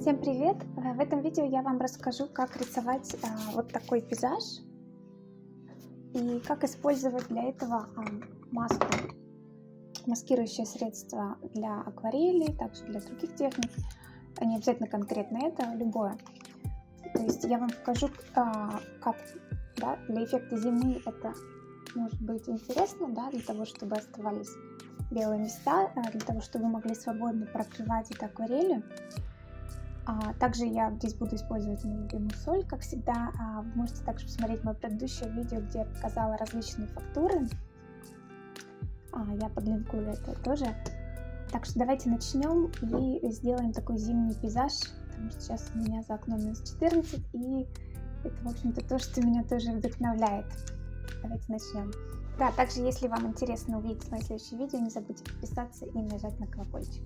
Всем привет! В этом видео я вам расскажу, как рисовать вот такой пейзаж и как использовать для этого маску, маскирующее средство для акварели, также для других техник, не обязательно конкретно это, любое. То есть я вам покажу, как для эффекта зимы это может быть интересно, для того, чтобы оставались белые места, для того, чтобы вы могли свободно прокрывать это акварелью. Также я здесь буду использовать мою любимую соль, как всегда. Вы можете также посмотреть мое предыдущее видео, где я показала различные фактуры. Я подлинкую это тоже. Так что давайте начнем и сделаем такой зимний пейзаж, потому что сейчас у меня за окном -14, и это, в общем-то, то, что меня тоже вдохновляет. Давайте начнем. Также, если вам интересно увидеть мои следующие видео, не забудьте подписаться и нажать на колокольчик.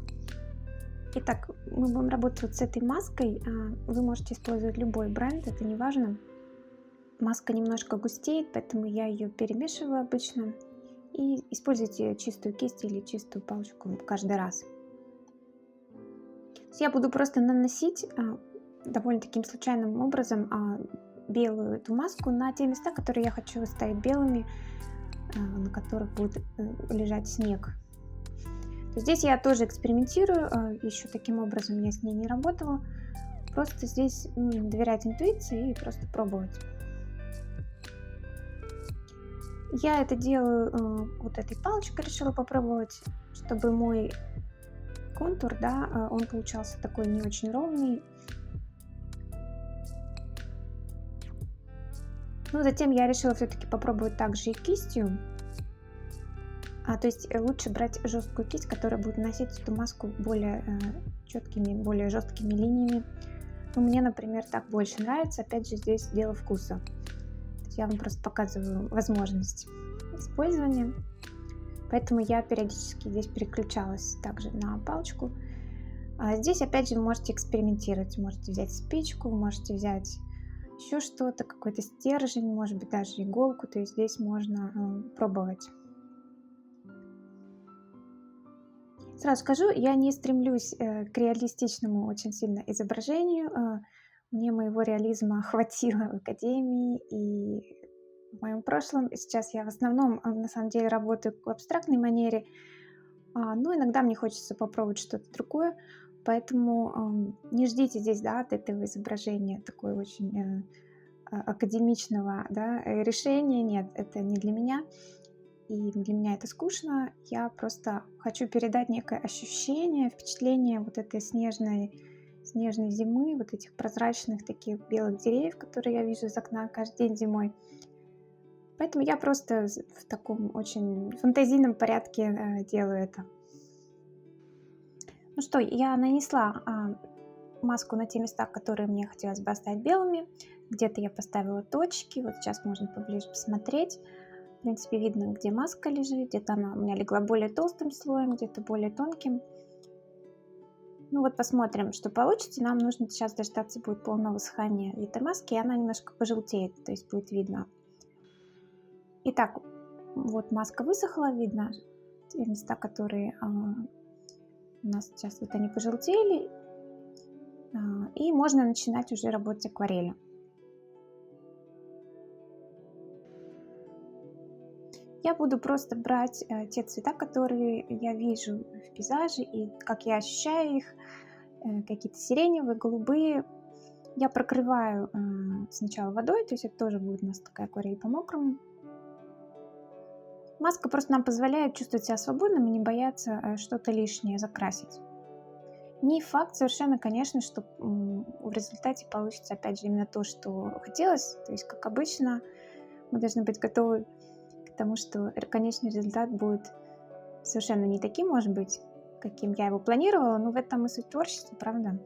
Итак, мы будем работать вот с этой маской. Вы можете использовать любой бренд, это не важно. Маска немножко густеет, поэтому я ее перемешиваю обычно. И используйте чистую кисть или чистую палочку каждый раз. Я буду просто наносить довольно таким случайным образом белую эту маску на те места, которые я хочу оставить белыми, на которых будет лежать снег. Здесь я тоже экспериментирую, еще таким образом я с ней не работала. Просто здесь нужно доверять интуиции и просто пробовать. Я это делаю вот этой палочкой, решила попробовать, чтобы мой контур, он получался такой не очень ровный. Но затем я решила все-таки попробовать также и кистью. То есть лучше брать жесткую кисть, которая будет наносить эту маску более четкими, более жесткими линиями. Мне, например, так больше нравится. Опять же, здесь дело вкуса. Я вам просто показываю возможность использования. Поэтому я периодически здесь переключалась также на палочку. Здесь, опять же, вы можете экспериментировать. Можете взять спичку, можете взять еще что-то, какой-то стержень, может быть, даже иголку. То есть здесь можно пробовать. Сразу скажу, я не стремлюсь к реалистичному очень сильно изображению. Мне моего реализма хватило в академии и в моем прошлом. Сейчас я в основном, на самом деле, работаю в абстрактной манере, но иногда мне хочется попробовать что-то другое. Поэтому не ждите здесь от этого изображения такой очень академичного решения. Нет, это не для меня. И для меня это скучно, я просто хочу передать некое ощущение, впечатление вот этой снежной зимы, вот этих прозрачных таких белых деревьев, которые я вижу из окна каждый день зимой. Поэтому я просто в таком очень фантазийном порядке делаю это. Ну что, я нанесла маску на те места, которые мне хотелось бы оставить белыми. Где-то я поставила точки, вот сейчас можно поближе посмотреть. В принципе, видно, где маска лежит, где-то она у меня легла более толстым слоем, где-то более тонким. Ну вот посмотрим, что получится. Нам нужно сейчас дождаться будет полного высыхания этой маски, и она немножко пожелтеет, то есть будет видно. Итак, вот маска высохла, видно те места, которые у нас сейчас вот они пожелтели. И можно начинать уже работать акварелью. Я буду просто брать те цвета, которые я вижу в пейзаже, и как я ощущаю их, какие-то сиреневые, голубые. Я прокрываю сначала водой, то есть это тоже будет у нас такая акварель по-мокрому. Маска просто нам позволяет чувствовать себя свободным и не бояться что-то лишнее закрасить. Не факт совершенно, конечно, что в результате получится, опять же, именно то, что хотелось. То есть, как обычно, мы должны быть готовы к тому, что конечный результат будет совершенно не таким, может быть, каким я его планировала, но в этом и суть творчества, правда?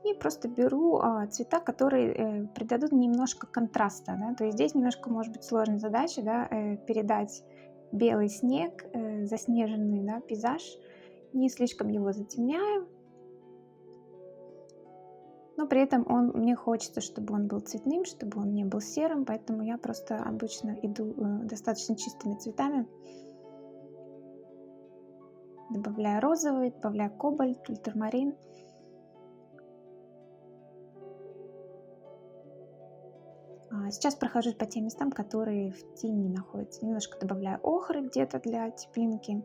И просто беру цвета, которые придадут немножко контраста, то есть здесь немножко может быть сложная задача, передать белый снег, заснеженный, пейзаж, не слишком его затемняю, но при этом мне хочется, чтобы он был цветным, чтобы он не был серым, поэтому я просто обычно иду достаточно чистыми цветами. Добавляю розовый, добавляю кобальт, ультрамарин. Сейчас прохожусь по тем местам, которые в тени находятся. Немножко добавляю охры где-то для теплинки.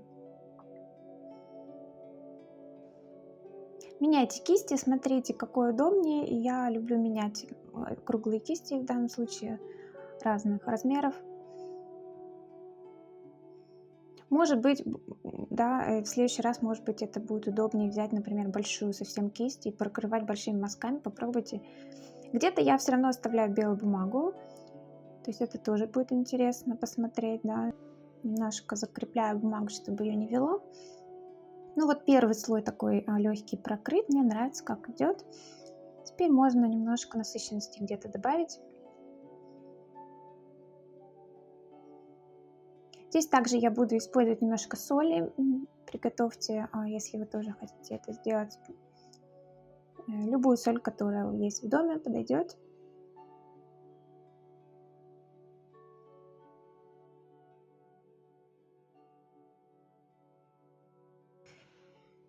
Меняйте кисти, смотрите, какой удобнее. Я люблю менять круглые кисти в данном случае разных размеров. Может быть, да, в следующий раз, может быть, это будет удобнее взять, например, большую совсем кисть и прокрывать большими мазками. Попробуйте. Где-то я все равно оставляю белую бумагу. То есть это тоже будет интересно посмотреть, да. Немножко закрепляю бумагу, чтобы ее не вело. Ну вот первый слой такой легкий прокрыт. Мне нравится, как идет. Теперь можно немножко насыщенности где-то добавить. Здесь также я буду использовать немножко соли. Приготовьте, если вы тоже хотите это сделать. Любую соль, которая есть в доме, подойдет.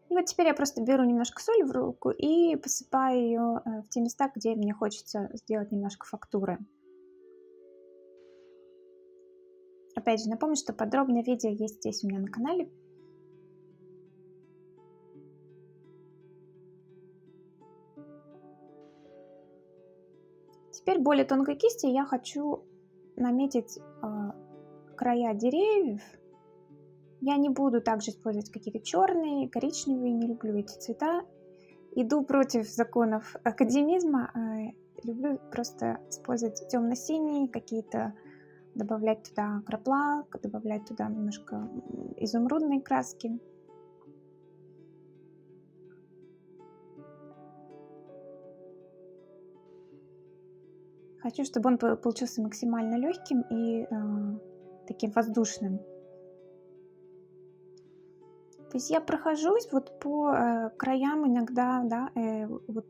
И вот теперь я просто беру немножко соли в руку и посыпаю ее в те места, где мне хочется сделать немножко фактуры. Опять же, напомню, что подробное видео есть здесь у меня на канале. Теперь более тонкой кистью я хочу наметить края деревьев. Я не буду также использовать какие-то черные, коричневые, не люблю эти цвета. Иду против законов академизма, люблю просто использовать темно-синие, какие-то добавлять туда крапла, добавлять туда немножко изумрудной краски. Хочу, чтобы он получился максимально легким и таким воздушным. То есть я прохожусь вот по краям иногда, да, вот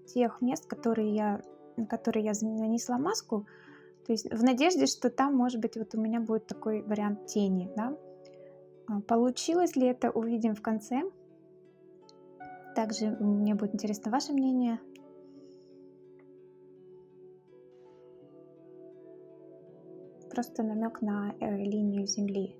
тех мест, на которые я нанесла маску, то есть в надежде, что там, может быть, вот у меня будет такой вариант тени, да. Получилось ли это, увидим в конце. Также мне будет интересно ваше мнение. Просто намек на линию земли.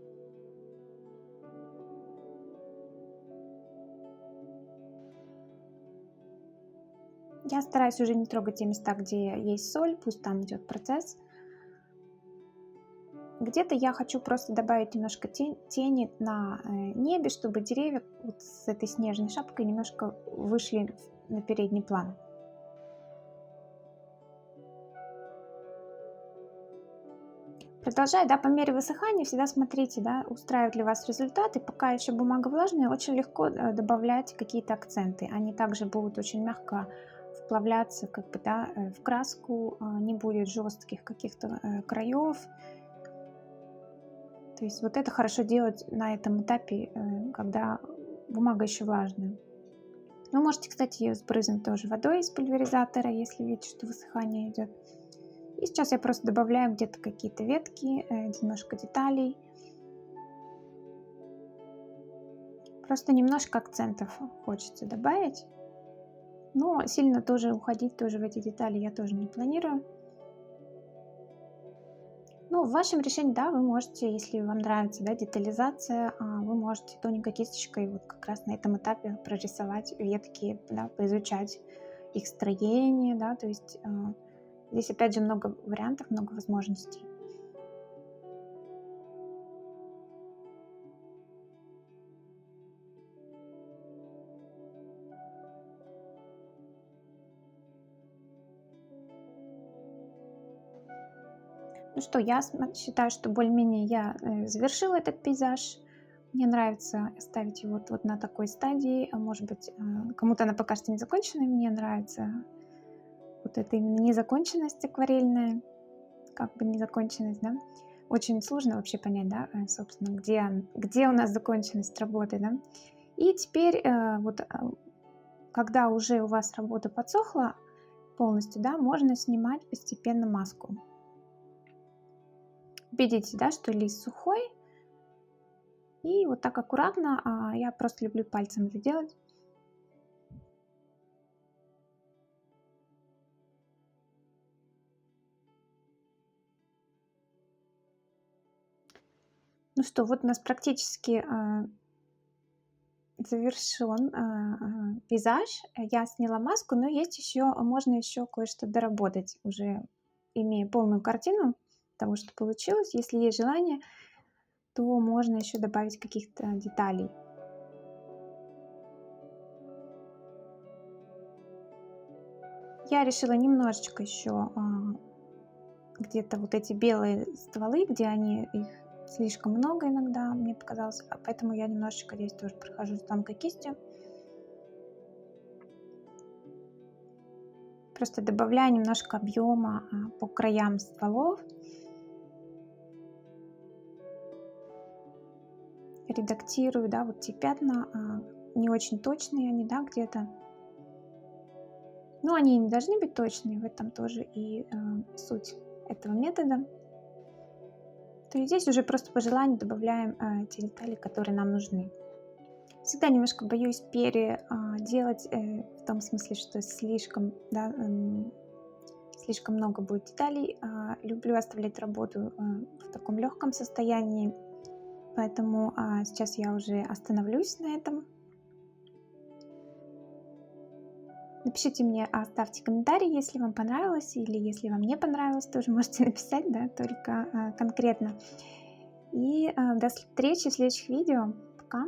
Я стараюсь уже не трогать те места, где есть соль, пусть там идет процесс. Где-то я хочу просто добавить немножко тени на небе, чтобы деревья вот с этой снежной шапкой немножко вышли на передний план. Продолжая, да, по мере высыхания всегда смотрите, да, устраивает ли вас результат. И пока еще бумага влажная, очень легко добавлять какие-то акценты. Они также будут очень мягко вплавляться как бы, да, в краску, не будет жестких каких-то краев. То есть вот это хорошо делать на этом этапе, когда бумага еще влажная. Вы можете, кстати, ее сбрызнуть тоже водой из пульверизатора, если видите, что высыхание идет. И сейчас я просто добавляю где-то какие-то ветки, немножко деталей. Просто немножко акцентов хочется добавить. Но сильно тоже уходить тоже в эти детали я тоже не планирую. Ну, в вашем решении, да, вы можете, если вам нравится, да, детализация, вы можете тоненькой кисточкой вот как раз на этом этапе прорисовать ветки, да, поизучать их строение, да, то есть здесь опять же много вариантов, много возможностей. Ну что, я считаю, что более-менее я завершила этот пейзаж. Мне нравится оставить его вот на такой стадии. Может быть, кому-то она покажется незаконченной. Мне нравится вот эта именно незаконченность акварельная, как бы незаконченность, да. Очень сложно вообще понять, да, собственно, где у нас законченность работы, да. И теперь вот когда уже у вас работа подсохла полностью, да, можно снимать постепенно маску. Видите, да, что лист сухой. И вот так аккуратно, я просто люблю пальцем это делать. Ну что, вот у нас практически завершен визаж. Я сняла маску, но есть еще, можно еще кое-что доработать, уже имея полную картину того, что получилось. Если есть желание, то можно еще добавить каких-то деталей. Я решила немножечко еще где-то вот эти белые стволы, где они их слишком много иногда, мне показалось, поэтому я немножечко здесь тоже прохожусь тонкой кистью. Просто добавляю немножко объема по краям стволов. Редактирую, да, вот те пятна, не очень точные они, да, где-то. Но они не должны быть точные, в этом тоже и суть этого метода. То есть здесь уже просто по желанию добавляем те детали, которые нам нужны. Всегда немножко боюсь переделать, в том смысле, что слишком, да, слишком много будет деталей. Люблю оставлять работу в таком легком состоянии, поэтому сейчас я уже остановлюсь на этом. Напишите мне, оставьте комментарий, если вам понравилось, или если вам не понравилось, тоже можете написать, да, только конкретно. И до встречи в следующих видео. Пока!